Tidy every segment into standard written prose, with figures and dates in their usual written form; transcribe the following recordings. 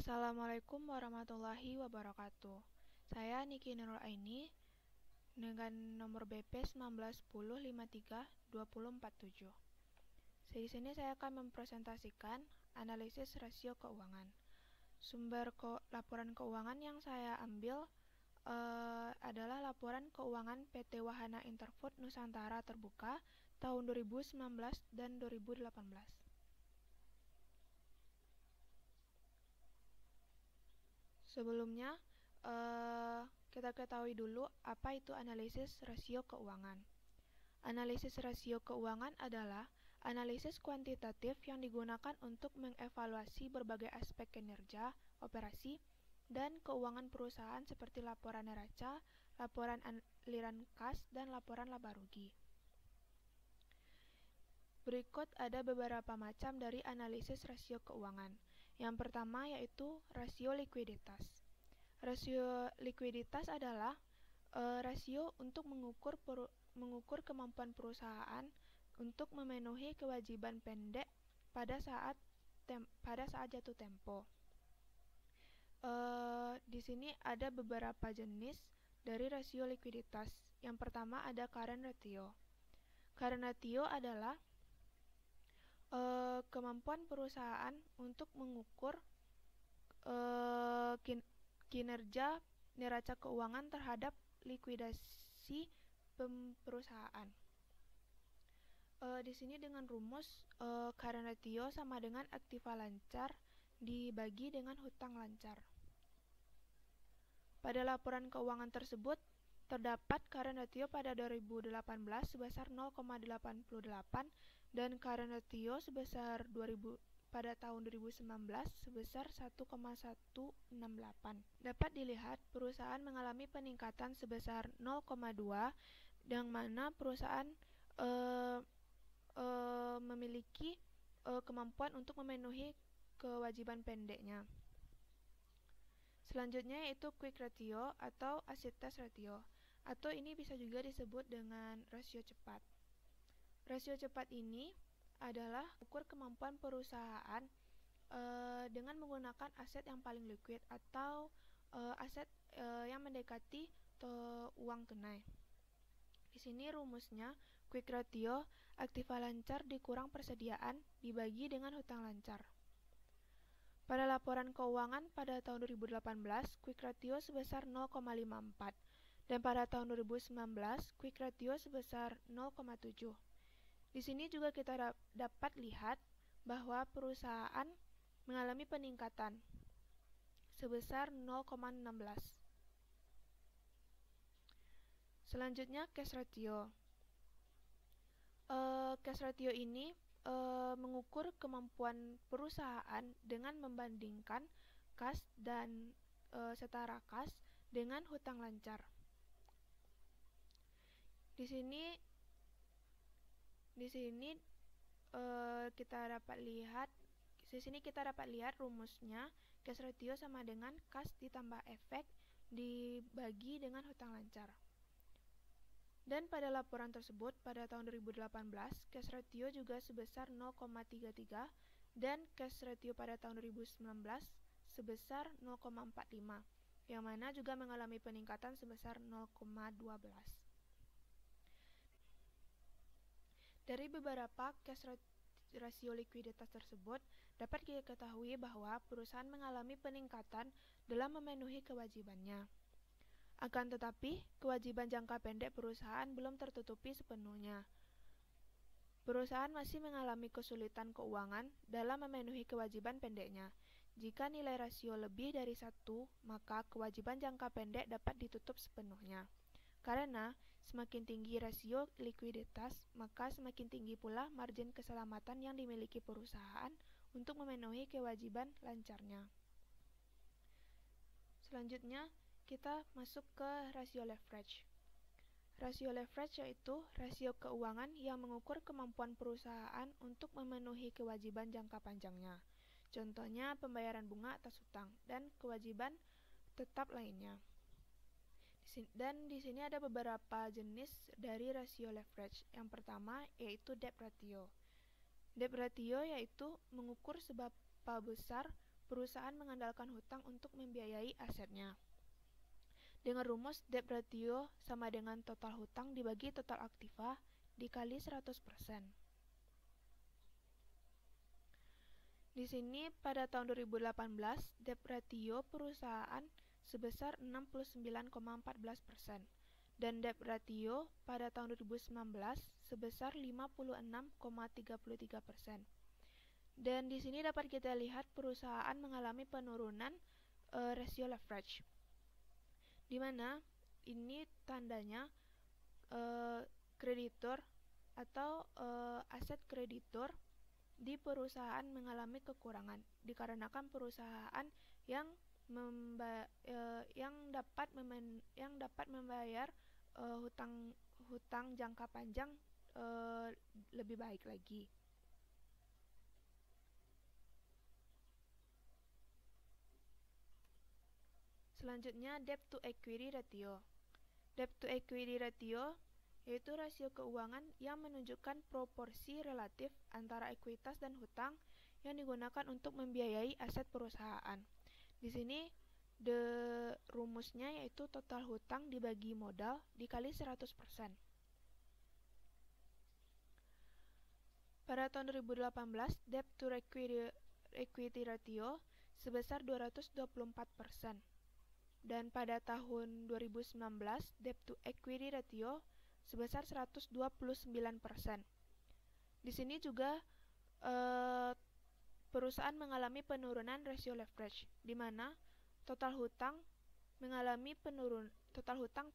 Assalamualaikum warahmatullahi wabarakatuh. Saya Niki Nurul Aini dengan nomor BP 1910532047. Di sini saya akan mempresentasikan analisis rasio keuangan. Sumber laporan keuangan yang saya ambil adalah laporan keuangan PT Wahana Interfood Nusantara Terbuka tahun 2019 dan 2018. Sebelumnya, kita ketahui dulu apa itu analisis rasio keuangan. Analisis rasio keuangan adalah analisis kuantitatif yang digunakan untuk mengevaluasi berbagai aspek kinerja, operasi, dan keuangan perusahaan seperti laporan neraca, laporan aliran kas, dan laporan laba rugi. Berikut ada beberapa macam dari analisis rasio keuangan. Yang pertama yaitu rasio likuiditas. Rasio likuiditas adalah rasio untuk mengukur kemampuan perusahaan untuk memenuhi kewajiban pendek pada saat jatuh tempo. Di sini ada beberapa jenis dari rasio likuiditas. Yang pertama ada current ratio. Current ratio adalah kemampuan perusahaan untuk mengukur kinerja neraca keuangan terhadap likuidasi perusahaan. Di sini dengan rumus current ratio sama dengan aktiva lancar dibagi dengan hutang lancar. Pada laporan keuangan tersebut terdapat current ratio pada 2018 sebesar 0,88 dan current ratio sebesar pada tahun 2019 sebesar 1,168. Dapat dilihat perusahaan mengalami peningkatan sebesar 0,2 yang mana perusahaan memiliki kemampuan untuk memenuhi kewajiban pendeknya. Selanjutnya yaitu quick ratio atau acid test ratio, atau ini bisa juga disebut dengan rasio cepat. Rasio cepat ini adalah ukur kemampuan perusahaan dengan menggunakan aset yang paling liquid atau aset yang mendekati uang tunai. Di sini rumusnya quick ratio aktiva lancar dikurang persediaan dibagi dengan hutang lancar. Pada laporan keuangan pada tahun 2018, quick ratio sebesar 0,54 dan pada tahun 2019, quick ratio sebesar 0,7. Di sini juga kita dapat lihat bahwa perusahaan mengalami peningkatan sebesar 0,16. Selanjutnya cash ratio. Cash ratio ini mengukur kemampuan perusahaan dengan membandingkan kas dan setara kas dengan hutang lancar. Di sini kita dapat lihat rumusnya cash ratio sama dengan kas ditambah efek dibagi dengan hutang lancar. Dan pada laporan tersebut pada tahun 2018 cash ratio juga sebesar 0,33 dan cash ratio pada tahun 2019 sebesar 0,45 yang mana juga mengalami peningkatan sebesar 0,12. Dari beberapa cash rasio likuiditas tersebut dapat kita ketahui bahwa perusahaan mengalami peningkatan dalam memenuhi kewajibannya. Akan tetapi, kewajiban jangka pendek perusahaan belum tertutupi sepenuhnya. Perusahaan masih mengalami kesulitan keuangan dalam memenuhi kewajiban pendeknya. Jika nilai rasio lebih dari 1, maka kewajiban jangka pendek dapat ditutup sepenuhnya. Karena semakin tinggi rasio likuiditas, maka semakin tinggi pula margin keselamatan yang dimiliki perusahaan untuk memenuhi kewajiban lancarnya. Selanjutnya, kita masuk ke rasio leverage. Rasio leverage yaitu rasio keuangan yang mengukur kemampuan perusahaan untuk memenuhi kewajiban jangka panjangnya. Contohnya pembayaran bunga atas hutang dan kewajiban tetap lainnya. Dan di sini ada beberapa jenis dari rasio leverage. Yang pertama yaitu debt ratio. Debt ratio yaitu mengukur seberapa besar perusahaan mengandalkan hutang untuk membiayai asetnya. Dengan rumus debt ratio sama dengan total hutang dibagi total aktiva dikali 100%. Di sini pada tahun 2018 debt ratio perusahaan sebesar 69,14% dan debt ratio pada tahun 2019 sebesar 56,33%. Dan di sini dapat kita lihat perusahaan mengalami penurunan rasio leverage, di mana ini tandanya kreditur atau aset kreditur di perusahaan mengalami kekurangan dikarenakan perusahaan yang dapat membayar hutang jangka panjang lebih baik lagi. Selanjutnya, debt to equity ratio. Debt to equity ratio yaitu rasio keuangan yang menunjukkan proporsi relatif antara ekuitas dan hutang yang digunakan untuk membiayai aset perusahaan. Di sini rumusnya yaitu total hutang dibagi modal dikali 100%. Pada tahun 2018, debt to equity ratio sebesar 224%. Dan pada tahun 2019, debt to equity ratio sebesar 129%. Di sini juga perusahaan mengalami penurunan rasio leverage, di mana total hutang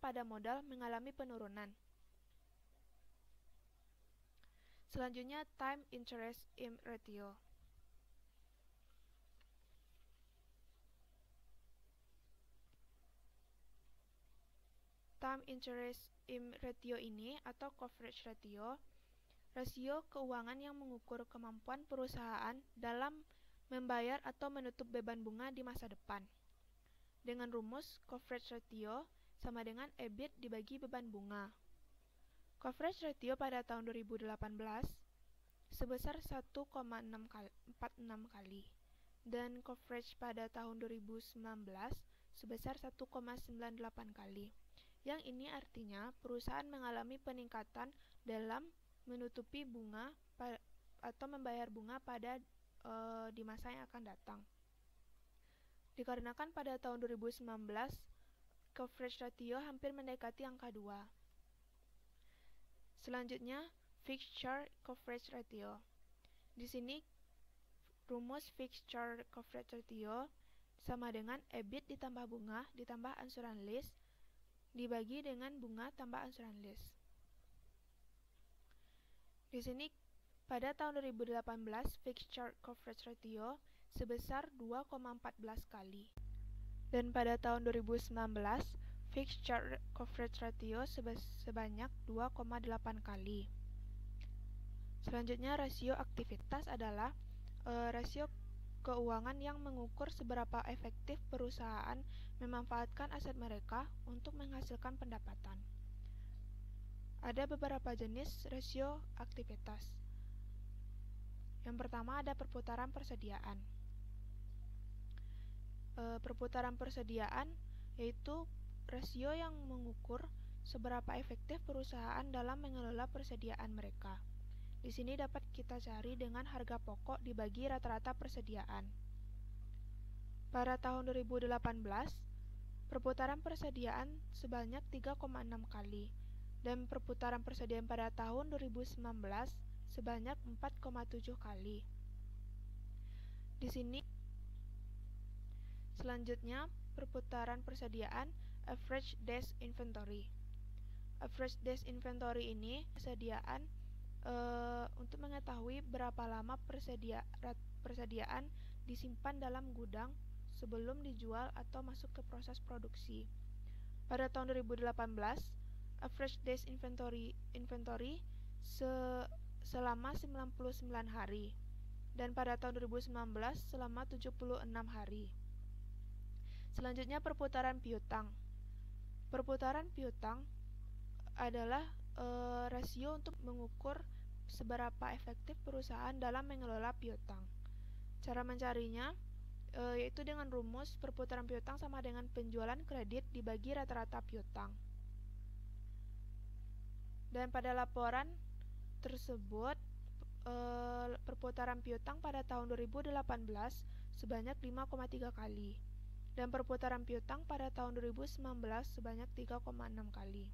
pada modal mengalami penurunan. Selanjutnya, time interest ratio. Time interest ratio ini atau coverage ratio, rasio keuangan yang mengukur kemampuan perusahaan dalam membayar atau menutup beban bunga di masa depan. Dengan rumus coverage ratio sama dengan EBIT dibagi beban bunga. Coverage ratio pada tahun 2018 sebesar 1,46 kali dan coverage pada tahun 2019 sebesar 1,98 kali. Yang ini artinya perusahaan mengalami peningkatan dalam menutupi bunga atau membayar bunga di masa yang akan datang. Dikarenakan pada tahun 2019 coverage ratio hampir mendekati angka 2. Selanjutnya, fixed charge coverage ratio. Di sini rumus fixed charge coverage ratio sama dengan EBIT ditambah bunga ditambah ansuran list dibagi dengan bunga tambah ansuran list. Di sini pada tahun 2018 fixed charge coverage ratio sebesar 2,14 kali. Dan pada tahun 2019 fixed charge coverage ratio sebanyak 2,8 kali. Selanjutnya, rasio aktivitas adalah rasio keuangan yang mengukur seberapa efektif perusahaan memanfaatkan aset mereka untuk menghasilkan pendapatan. Ada beberapa jenis rasio aktivitas. Yang pertama ada perputaran persediaan. Perputaran persediaan yaitu rasio yang mengukur seberapa efektif perusahaan dalam mengelola persediaan mereka. Di sini dapat kita cari dengan harga pokok dibagi rata-rata persediaan. Pada tahun 2018, perputaran persediaan sebanyak 3,6 kali dan perputaran persediaan pada tahun 2019 sebanyak 4,7 kali. Di sini selanjutnya perputaran persediaan average days inventory. Average days inventory ini persediaan untuk mengetahui berapa lama persediaan disimpan dalam gudang sebelum dijual atau masuk ke proses produksi. Pada tahun 2018, average days inventory selama 99 hari dan pada tahun 2019 selama 76 hari. Selanjutnya perputaran piutang. Perputaran piutang adalah rasio untuk mengukur seberapa efektif perusahaan dalam mengelola piutang. Cara mencarinya yaitu dengan rumus perputaran piutang sama dengan penjualan kredit dibagi rata-rata piutang. Dan pada laporan tersebut, perputaran piutang pada tahun 2018 sebanyak 5,3 kali dan perputaran piutang pada tahun 2019 sebanyak 3,6 kali.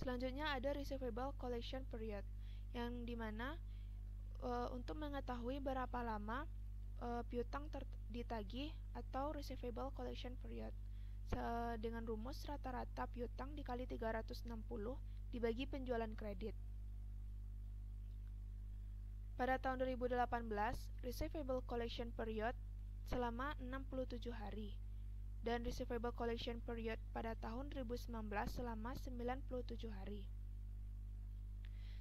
Selanjutnya ada receivable collection period, yang dimana untuk mengetahui berapa lama piutang ditagih atau receivable collection period dengan rumus rata-rata piutang dikali 360 dibagi penjualan kredit. Pada tahun 2018, receivable collection period selama 67 hari dan receivable collection period pada tahun 2019 selama 97 hari.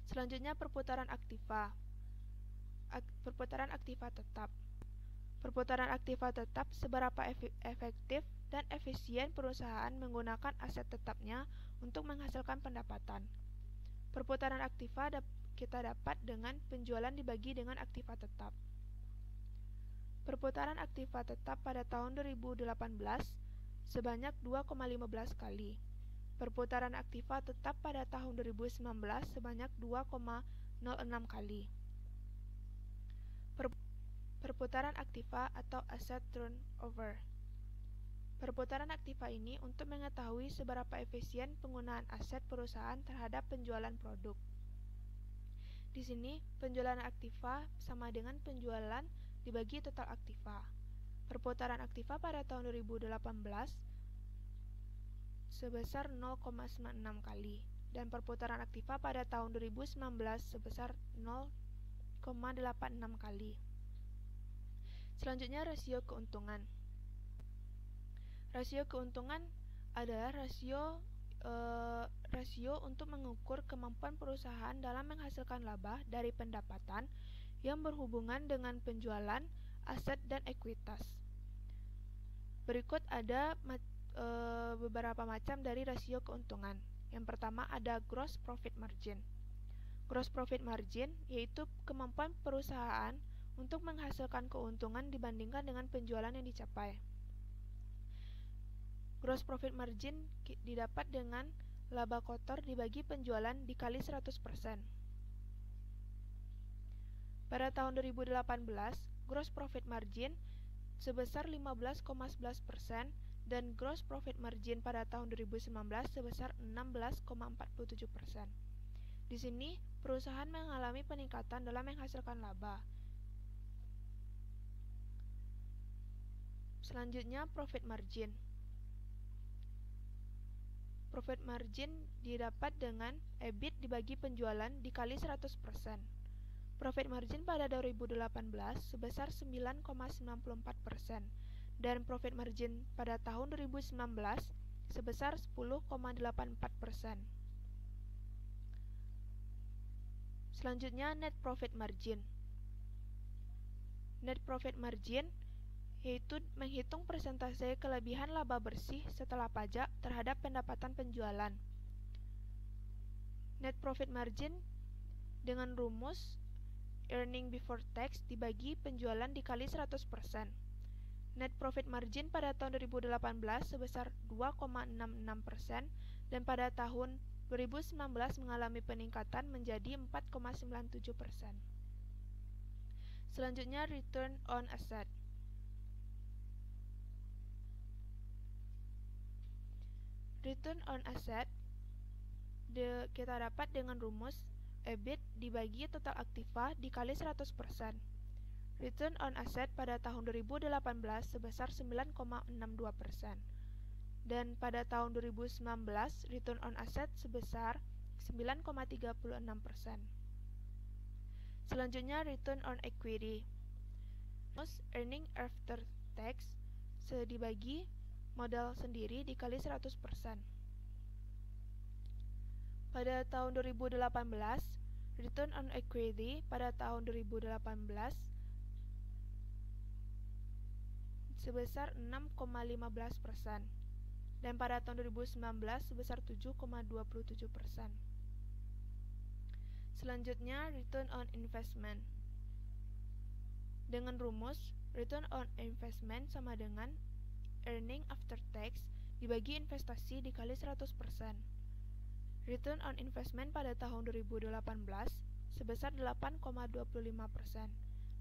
Selanjutnya perputaran aktiva. Perputaran aktiva tetap. Perputaran aktiva tetap seberapa efektif dan efisien perusahaan menggunakan aset tetapnya untuk menghasilkan pendapatan. Perputaran aktiva kita dapat dengan penjualan dibagi dengan aktiva tetap. Perputaran aktiva tetap pada tahun 2018 sebanyak 2,15 kali. Perputaran aktiva tetap pada tahun 2019 sebanyak 2,06 kali. Perputaran aktiva atau asset turnover. Perputaran aktiva ini untuk mengetahui seberapa efisien penggunaan aset perusahaan terhadap penjualan produk. Di sini, penjualan aktiva sama dengan penjualan dibagi total aktiva. Perputaran aktiva pada tahun 2018 sebesar 0,96 kali dan perputaran aktiva pada tahun 2019 sebesar 0,86 kali. Selanjutnya rasio keuntungan. Rasio keuntungan adalah rasio untuk mengukur kemampuan perusahaan dalam menghasilkan laba dari pendapatan yang berhubungan dengan penjualan, aset, dan ekuitas. Berikut ada beberapa macam dari rasio keuntungan. Yang pertama ada gross profit margin. Gross profit margin yaitu kemampuan perusahaan untuk menghasilkan keuntungan dibandingkan dengan penjualan yang dicapai. Gross profit margin didapat dengan laba kotor dibagi penjualan dikali 100%. Pada tahun 2018, gross profit margin sebesar 15,11% dan gross profit margin pada tahun 2019 sebesar 16,47%. Di sini, perusahaan mengalami peningkatan dalam menghasilkan laba. Selanjutnya, profit margin. Profit margin didapat dengan EBIT dibagi penjualan dikali 100%. Profit margin pada 2018 sebesar 9,94% dan profit margin pada tahun 2019 sebesar 10,84%. Selanjutnya net profit margin. Net profit margin yaitu menghitung persentase kelebihan laba bersih setelah pajak terhadap pendapatan penjualan. Net profit margin dengan rumus earning before tax dibagi penjualan dikali 100%. Net profit margin pada tahun 2018 sebesar 2,66% dan pada tahun 2019 mengalami peningkatan menjadi 4,97%. Selanjutnya return on asset. Return on asset kita dapat dengan rumus EBIT dibagi total aktiva dikali 100%. Return on asset pada tahun 2018 sebesar 9,62% dan pada tahun 2019 return on asset sebesar 9,36%. Selanjutnya return on equity. Earning after tax dibagi modal sendiri dikali 100%. Pada tahun 2018, return on equity pada tahun 2018 sebesar 6,15% dan pada tahun 2019 sebesar 7,27%. Selanjutnya return on investment Dengan rumus return on investment sama dengan earning after tax dibagi investasi dikali 100%. Return on investment pada tahun 2018 sebesar 8,25%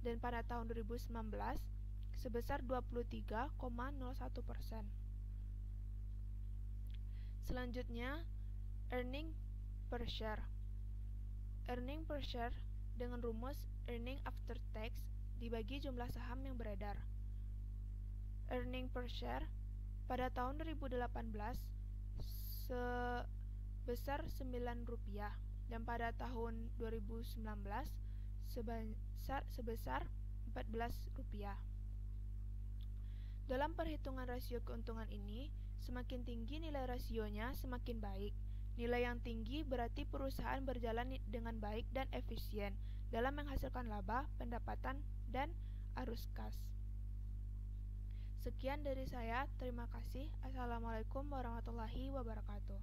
dan pada tahun 2019 sebesar 23,01%. Selanjutnya, earning per share. Earning per share dengan rumus earning after tax dibagi jumlah saham yang beredar. Earning per share pada tahun 2018 sebesar Rp9 dan pada tahun 2019 sebesar Rp14. Dalam perhitungan rasio keuntungan ini, semakin tinggi nilai rasionya, semakin baik. Nilai yang tinggi berarti perusahaan berjalan dengan baik dan efisien dalam menghasilkan laba, pendapatan, dan arus kas. Sekian dari saya, terima kasih. Assalamualaikum warahmatullahi wabarakatuh.